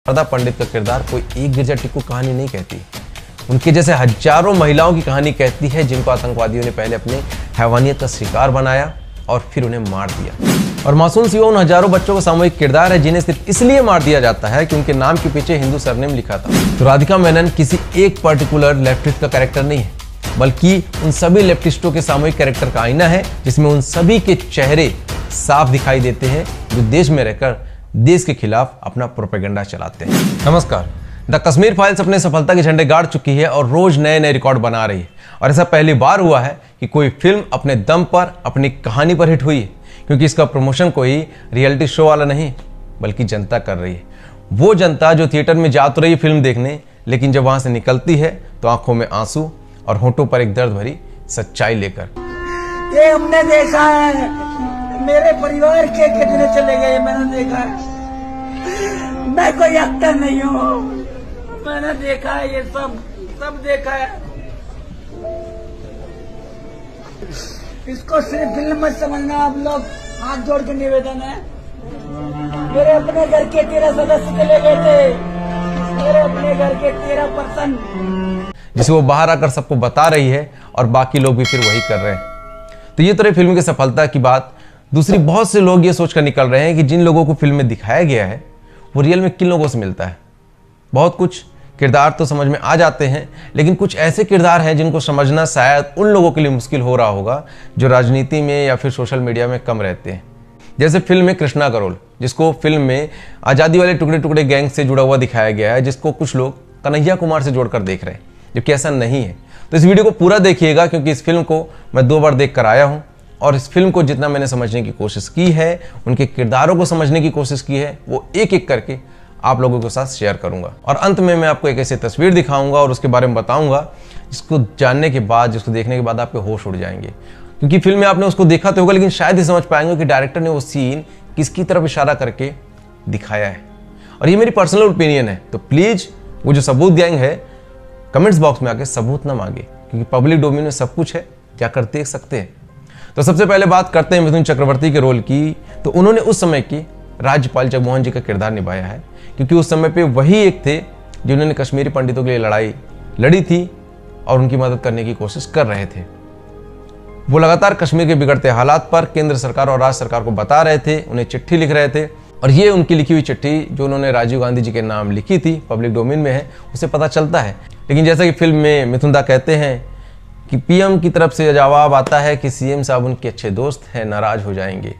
शारदा पंडित का किरदार कोई एक गिरजा टिक्कू कहानी नहीं कहती, उनके जैसे हजारों महिलाओं की कहानी कहती है जिनको आतंकवादियों ने पहले अपने हैवानियत का शिकार बनाया और फिर उन्हें मार दिया। और मासूम सी उन हजारों बच्चों का सामूहिक किरदार है जिन्हें सिर्फ इसलिए मार दिया जाता है कि उनके नाम के पीछे हिंदू सरनेम लिखा था। तो राधिका मेनन किसी एक पर्टिकुलर लेफ्टिस्ट का कैरेक्टर नहीं है, बल्कि उन सभी लेफ्टिस्टों के सामूहिक कैरेक्टर का आईना है, जिसमें उन सभी के चेहरे साफ दिखाई देते हैं जो देश में रहकर देश के खिलाफ अपना प्रोपेगेंडा चलाते हैं। नमस्कार। द कश्मीर फाइल्स अपने सफलता के झंडे गाड़ चुकी है और रोज नए नए रिकॉर्ड बना रही है। और ऐसा पहली बार हुआ है कि कोई फिल्म अपने दम पर, अपनी कहानी पर हिट हुई है, क्योंकि इसका प्रमोशन कोई रियलिटी शो वाला नहीं बल्कि जनता कर रही है। वो जनता जो थिएटर में जा तो रही है फिल्म देखने, लेकिन जब वहां से निकलती है तो आंखों में आंसू और होठों पर एक दर्द भरी सच्चाई लेकर। ये हमने देखा है, मेरे परिवार के कितने चले गए मैंने देखा है। मैं कोई एक्टर नहीं हूँ, मैंने देखा है, ये सब देखा है। इसको सिर्फ फिल्म मत समझना आप लोग, हाथ जोड़ के निवेदन है। मेरे अपने घर के 13 सदस्य चले गए थे, मेरे अपने घर के 13 पर्सन, जिसे वो बाहर आकर सबको बता रही है और बाकी लोग भी फिर वही कर रहे हैं। तो ये तो रही फिल्म की सफलता की बात। दूसरी, बहुत से लोग ये सोचकर निकल रहे हैं कि जिन लोगों को फिल्म में दिखाया गया है वो रियल में किन लोगों से मिलता है। बहुत कुछ किरदार तो समझ में आ जाते हैं, लेकिन कुछ ऐसे किरदार हैं जिनको समझना शायद उन लोगों के लिए मुश्किल हो रहा होगा जो राजनीति में या फिर सोशल मीडिया में कम रहते हैं। जैसे फिल्म में कृष्णा करोल, जिसको फिल्म में आज़ादी वाले टुकड़े टुकड़े गैंग से जुड़ा हुआ दिखाया गया है, जिसको कुछ लोग कन्हैया कुमार से जोड़कर देख रहे हैं, जबकि ऐसा नहीं है। तो इस वीडियो को पूरा देखिएगा, क्योंकि इस फिल्म को मैं 2 बार देख कर आया हूँ और इस फिल्म को जितना मैंने समझने की कोशिश की है, उनके किरदारों को समझने की कोशिश की है, वो एक एक करके आप लोगों के साथ शेयर करूंगा। और अंत में मैं आपको एक ऐसी तस्वीर दिखाऊंगा और उसके बारे में बताऊंगा जिसको जानने के बाद, जिसको देखने के बाद आपके होश उड़ जाएंगे। क्योंकि फिल्म में आपने उसको देखा तो होगा, लेकिन शायद ही समझ पाएंगे कि डायरेक्टर ने वो सीन किसकी तरफ इशारा करके दिखाया है। और ये मेरी पर्सनल ओपिनियन है, तो प्लीज वो जो सबूत गैंग है कमेंट्स बॉक्स में आके सबूत ना मांगे, क्योंकि पब्लिक डोमेन में सब कुछ है, क्या कर देख सकते हैं। तो सबसे पहले बात करते हैं मिथुन चक्रवर्ती के रोल की। तो उन्होंने उस समय की राज्यपाल जगमोहन जी का किरदार निभाया है, क्योंकि उस समय पे वही एक थे जिन्होंने कश्मीरी पंडितों के लिए लड़ाई लड़ी थी और उनकी मदद करने की कोशिश कर रहे थे। वो लगातार कश्मीर के बिगड़ते हालात पर केंद्र सरकार और राज्य सरकार को बता रहे थे, उन्हें चिट्ठी लिख रहे थे। और ये उनकी लिखी हुई चिट्ठी जो उन्होंने राजीव गांधी जी के नाम लिखी थी, पब्लिक डोमेन में है, उसे पता चलता है। लेकिन जैसा कि फिल्म में मिथुन दा कहते हैं कि पीएम की तरफ से जवाब आता है कि सीएम साहब उनके अच्छे दोस्त हैं, नाराज हो जाएंगे।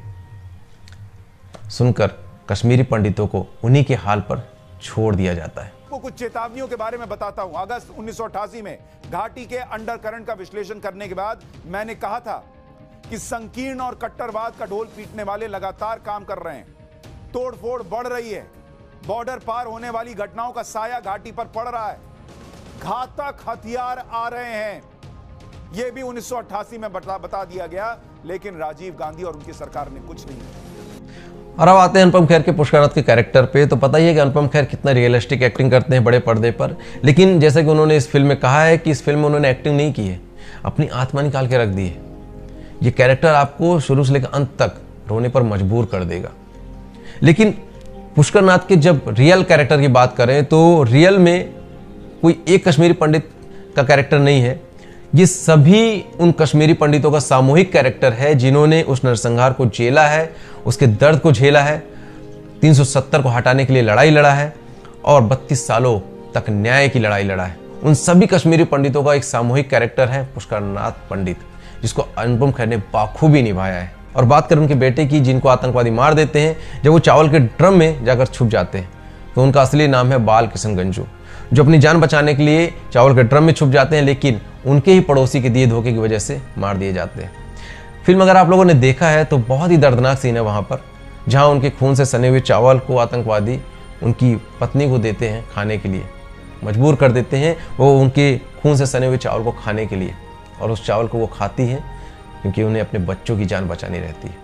सुनकर कश्मीरी पंडितों को उन्हीं के हाल पर छोड़ दिया जाता है। कुछ चेतावनियों के बारे में बताता हूं। अगस्त 1988 में घाटी के अंडरकरंट का विश्लेषण करने के बाद मैंने कहा था कि संकीर्ण और कट्टरवाद का ढोल पीटने वाले लगातार काम कर रहे हैं, तोड़फोड़ बढ़ रही है, बॉर्डर पार होने वाली घटनाओं का साया घाटी पर पड़ रहा है, घातक हथियार आ रहे हैं। यह भी 1988 में बता दिया गया, लेकिन राजीव गांधी और उनकी सरकार ने कुछ नहीं किया। और अब आते हैं अनुपम खेर के पुष्कर के कैरेक्टर पे। तो पता ही है कि अनुपम खेर कितना रियलिस्टिक एक्टिंग करते हैं बड़े पर्दे पर, लेकिन जैसा कि उन्होंने इस फिल्म में कहा है कि इस फिल्म में उन्होंने एक्टिंग नहीं की है, अपनी आत्मा निकाल के रख दी है। ये कैरेक्टर आपको शुरू से लेकर अंत तक रोने पर मजबूर कर देगा। लेकिन पुष्कर नाथ के जब रियल कैरेक्टर की बात करें तो रियल में कोई एक कश्मीरी पंडित का कैरेक्टर नहीं है, ये सभी उन कश्मीरी पंडितों का सामूहिक कैरेक्टर है जिन्होंने उस नरसंहार को झेला है, उसके दर्द को झेला है, 370 को हटाने के लिए लड़ाई लड़ा है और 32 सालों तक न्याय की लड़ाई लड़ा है। उन सभी कश्मीरी पंडितों का एक सामूहिक कैरेक्टर है पुष्कर नाथ पंडित, जिसको अनुपम खेर ने बाखूबी निभाया है। और बात करें उनके बेटे की, जिनको आतंकवादी मार देते हैं जब वो चावल के ड्रम में जाकर छुप जाते हैं, तो उनका असली नाम है बाल किशन गंजू, जो अपनी जान बचाने के लिए चावल के ड्रम में छुप जाते हैं, लेकिन उनके ही पड़ोसी के दिए धोखे की वजह से मार दिए जाते हैं। फिल्म अगर आप लोगों ने देखा है तो बहुत ही दर्दनाक सीन है वहाँ पर, जहाँ उनके खून से सने हुए चावल को आतंकवादी उनकी पत्नी को देते हैं खाने के लिए, मजबूर कर देते हैं वो उनके खून से सने हुए चावल को खाने के लिए, और उस चावल को वो खाती हैं क्योंकि उन्हें अपने बच्चों की जान बचानी रहती है।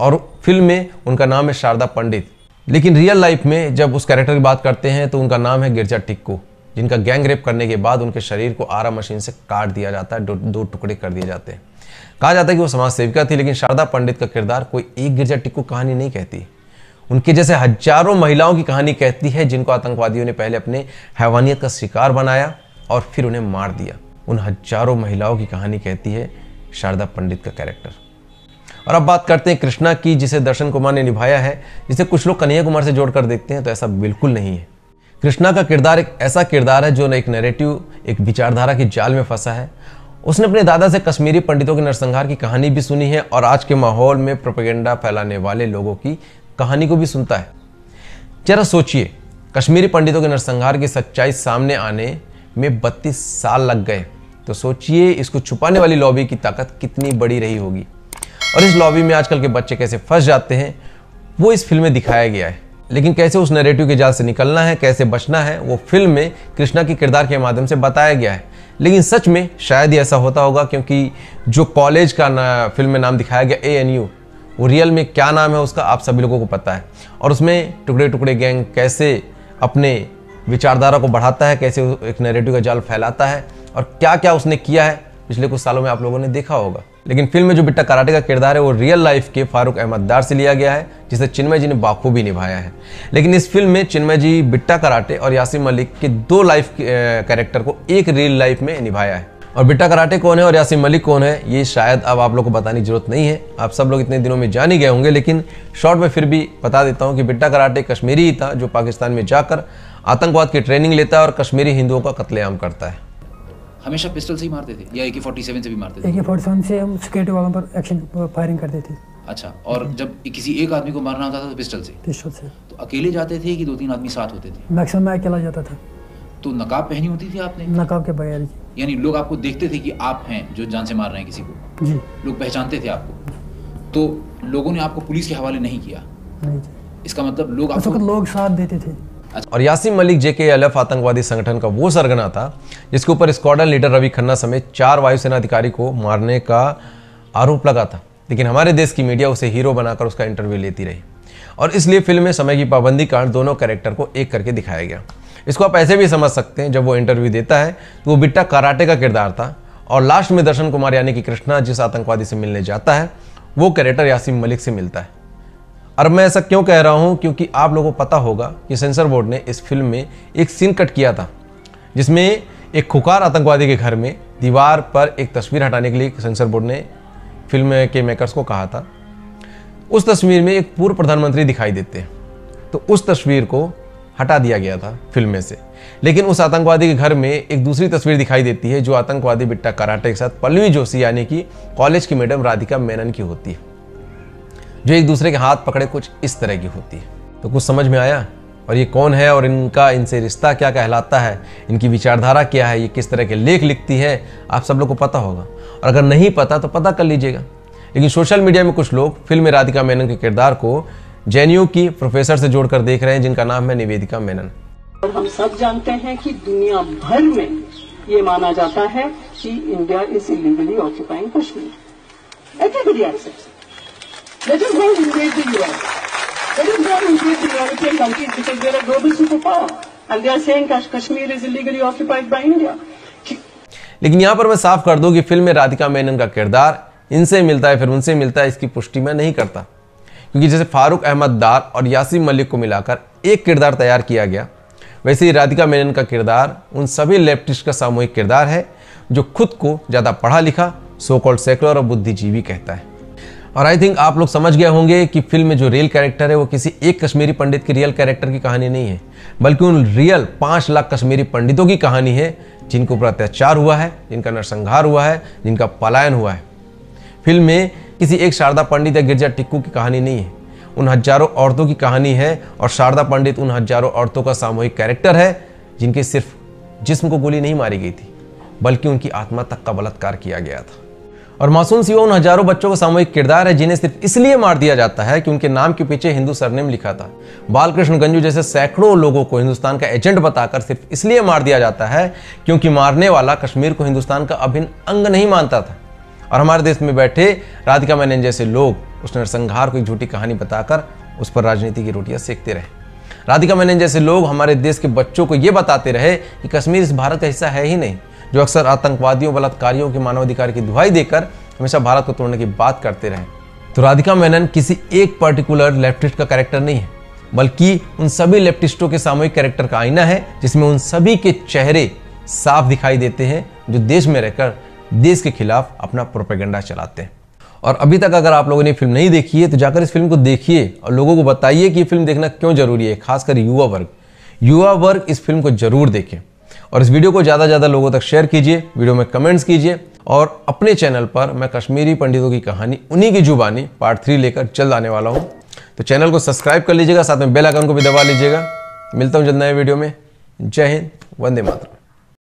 और फिल्म में उनका नाम है शारदा पंडित, लेकिन रियल लाइफ में जब उस कैरेक्टर की बात करते हैं तो उनका नाम है गिरजा टिक्कू, जिनका गैंग रेप करने के बाद उनके शरीर को आरा मशीन से काट दिया जाता है, दो टुकड़े कर दिए जाते हैं। कहा जाता है कि वो समाज सेविका थी, लेकिन शारदा पंडित का किरदार कोई एक गिरजा टिक्कू कहानी नहीं कहती, उनके जैसे हजारों महिलाओं की कहानी कहती है जिनको आतंकवादियों ने पहले अपने हैवानियत का शिकार बनाया और फिर उन्हें मार दिया। उन हजारों महिलाओं की कहानी कहती है शारदा पंडित का कैरेक्टर। और अब बात करते हैं कृष्णा की, जिसे दर्शन कुमार ने निभाया है, जिसे कुछ लोग कन्हैया कुमार से जोड़कर देखते हैं, तो ऐसा बिल्कुल नहीं है। कृष्णा का किरदार एक ऐसा किरदार है जो एक नैरेटिव, एक विचारधारा की जाल में फंसा है। उसने अपने दादा से कश्मीरी पंडितों के नरसंहार की कहानी भी सुनी है और आज के माहौल में प्रोपेगेंडा फैलाने वाले लोगों की कहानी को भी सुनता है। जरा सोचिए, कश्मीरी पंडितों के नरसंहार की सच्चाई सामने आने में 32 साल लग गए, तो सोचिए इसको छुपाने वाली लॉबी की ताकत कितनी बड़ी रही होगी। और इस लॉबी में आजकल के बच्चे कैसे फंस जाते हैं वो इस फिल्म में दिखाया गया है। लेकिन कैसे उस नैरेटिव के जाल से निकलना है, कैसे बचना है, वो फिल्म में कृष्णा के किरदार के माध्यम से बताया गया है। लेकिन सच में शायद ही ऐसा होता होगा, क्योंकि जो कॉलेज का फिल्म में नाम दिखाया गया ANU, वो रियल में क्या नाम है उसका आप सभी लोगों को पता है। और उसमें टुकड़े टुकड़े गैंग कैसे अपने विचारधारा को बढ़ाता है, कैसे एक नैरेटिव का जाल फैलाता है और क्या क्या उसने किया है पिछले कुछ सालों में आप लोगों ने देखा होगा। लेकिन फिल्म में जो बिट्टा कराटे का किरदार है वो रियल लाइफ के फारूक अहमद दार से लिया गया है, जिसे चिन्मय जी ने बाखूबी निभाया है। लेकिन इस फिल्म में चिन्मय जी बिट्टा कराटे और यासीन मलिक के 2 लाइफ कैरेक्टर को एक रियल लाइफ में निभाया है। और बिट्टा कराटे कौन है और यासीन मलिक कौन है ये शायद अब आप लोग को बताने की जरूरत नहीं है, आप सब लोग इतने दिनों में जान ही गए होंगे। लेकिन शॉर्ट में फिर भी बता देता हूँ कि बिट्टा कराटे कश्मीरी ही था जो पाकिस्तान में जाकर आतंकवाद की ट्रेनिंग लेता है और कश्मीरी हिंदुओं का कत्लेआम करता है। हमेशा पिस्टल से ही मारते थे या AK-47 से भी मारते थे? AK-47 से हम सिक्योरिटी वालों पर एक्शन फायरिंग करते थे। अच्छा, और जब किसी एक आदमी को मारना होता था तो पिस्टल से? पिस्टल से। तो अकेले जाते थे कि 2-3 आदमी साथ होते थे? मैक्सिमम मैं अकेला जाता था। तो नकाब पहनी होती थी आपने? नकाब के बगैर। यानी लोग आपको देखते थे कि आप हैं जो जान से मार रहे हैं किसी को? जी। लोग पहचानते थे आपको? तो लोगों ने आपको पुलिस के हवाले नहीं किया? नहीं। इसका मतलब लोग आपको लोग साथ देते थे। और यासीन मलिक JKLF आतंकवादी संगठन का वो सरगना था जिसके ऊपर स्क्वाड्रन लीडर रवि खन्ना समेत 4 वायुसेना अधिकारी को मारने का आरोप लगा था। लेकिन हमारे देश की मीडिया उसे हीरो बनाकर उसका इंटरव्यू लेती रही और इसलिए फिल्म में समय की पाबंदी कारण दोनों कैरेक्टर को एक करके दिखाया गया। इसको आप ऐसे भी समझ सकते हैं, जब वो इंटरव्यू देता है तो वो बिट्टा कराटे का किरदार था और लास्ट में दर्शन कुमार यानी कि कृष्णा जिस आतंकवादी से मिलने जाता है वो कैरेक्टर यासीन मलिक से मिलता है। और मैं ऐसा क्यों कह रहा हूं, क्योंकि आप लोगों को पता होगा कि सेंसर बोर्ड ने इस फिल्म में एक सीन कट किया था जिसमें एक खुकार आतंकवादी के घर में दीवार पर एक तस्वीर हटाने के लिए सेंसर बोर्ड ने फिल्म के मेकर्स को कहा था। उस तस्वीर में एक पूर्व प्रधानमंत्री दिखाई देते हैं, तो उस तस्वीर को हटा दिया गया था फिल्म में से। लेकिन उस आतंकवादी के घर में एक दूसरी तस्वीर दिखाई देती है जो आतंकवादी बिट्टा कराटे के साथ पल्लवी जोशी यानी कि कॉलेज की मैडम राधिका मेनन की होती है, जो एक दूसरे के हाथ पकड़े कुछ इस तरह की होती है। तो कुछ समझ में आया? और ये कौन है और इनसे रिश्ता क्या कहलाता है, इनकी विचारधारा क्या है, ये किस तरह के लेख लिखती है, आप सब लोग को पता होगा। और अगर नहीं पता तो पता कर लीजिएगा। लेकिन सोशल मीडिया में कुछ लोग फिल्म में राधिका मेनन के किरदार को JNU की प्रोफेसर से जोड़कर देख रहे हैं जिनका नाम है निवेदिका मेनन। हम सब जानते हैं कि दुनिया भर में ये माना जाता है कि India is illegally occupying Kashmir. Everybody accepts. Let us not invade the US. Let us not invade the European countries because they are a global superpower and they are saying Kashmir is illegally occupied by India. लेकिन यहाँ पर मैं साफ कर दूं कि film में राधिका मेनन का किरदार इनसे मिलता है फिर उनसे मिलता है, इसकी पुष्टि मैं नहीं करता। क्योंकि जैसे फारूक अहमद दार और यासीन मलिक को मिलाकर एक किरदार तैयार किया गया, वैसे ही राधिका मेनन का किरदार उन सभी लेफ्टिस्ट का सामूहिक किरदार है जो खुद को ज़्यादा पढ़ा लिखा, सो कॉल्ड सेकुलर और बुद्धिजीवी कहता है। और आई थिंक आप लोग समझ गए होंगे कि फिल्म में जो रियल कैरेक्टर है वो किसी एक कश्मीरी पंडित के रियल कैरेक्टर की कहानी नहीं है, बल्कि उन रियल 5 लाख कश्मीरी पंडितों की कहानी है जिनके ऊपर अत्याचार हुआ है, जिनका नरसंहार हुआ है, जिनका पलायन हुआ है। फिल्म में किसी एक शारदा पंडित या गिरजा टिक्कू की कहानी नहीं है, उन हजारों औरतों की कहानी है। और शारदा पंडित उन हजारों औरतों का सामूहिक कैरेक्टर है जिनके सिर्फ जिस्म को गोली नहीं मारी गई थी, बल्कि उनकी आत्मा तक का बलात्कार किया गया था। और मासूम सिवा उन हजारों बच्चों का सामूहिक किरदार है जिन्हें सिर्फ इसलिए मार दिया जाता है कि उनके नाम के पीछे हिंदू सरनेम लिखा था। बालकृष्ण गंजू जैसे सैकड़ों लोगों को हिंदुस्तान का एजेंट बताकर सिर्फ इसलिए मार दिया जाता है क्योंकि मारने वाला कश्मीर को हिंदुस्तान का अभिन्न अंग नहीं मानता था। और हमारे देश में बैठे राधिका मेनन जैसे लोग उस नरसंहार को एक झूठी कहानी बताकर उस पर राजनीति की रोटियां सेकते रहे। राधिका मेनन जैसे लोग हमारे देश के बच्चों को यह बताते रहे कि कश्मीर इस भारत का हिस्सा है ही नहीं, जो अक्सर आतंकवादियों बलात्कारियों के मानवाधिकार की दुहाई देकर हमेशा भारत को तोड़ने की बात करते रहे। तो राधिका मेनन किसी एक पर्टिकुलर लेफ्टिस्ट का कैरेक्टर नहीं है, बल्कि उन सभी लेफ्टिस्टों के सामूहिक कैरेक्टर का आईना है, जिसमें उन सभी के चेहरे साफ दिखाई देते हैं जो देश में रहकर देश के खिलाफ अपना प्रोपेगेंडा चलाते हैं। और अभी तक अगर आप लोगों ने फिल्म नहीं देखी है तो जाकर इस फिल्म को देखिए और लोगों को बताइए कि ये फिल्म देखना क्यों जरूरी है, खासकर युवा वर्ग इस फिल्म को जरूर देखें। और इस वीडियो को ज़्यादा से ज़्यादा लोगों तक शेयर कीजिए, वीडियो में कमेंट्स कीजिए, और अपने चैनल पर मैं कश्मीरी पंडितों की कहानी उन्हीं की जुबानी पार्ट 3 लेकर जल्द आने वाला हूँ। तो चैनल को सब्सक्राइब कर लीजिएगा, साथ में बेल आइकन को भी दबा लीजिएगा। मिलता हूँ जल्द नए वीडियो में। जय हिंद, वंदे मातरम।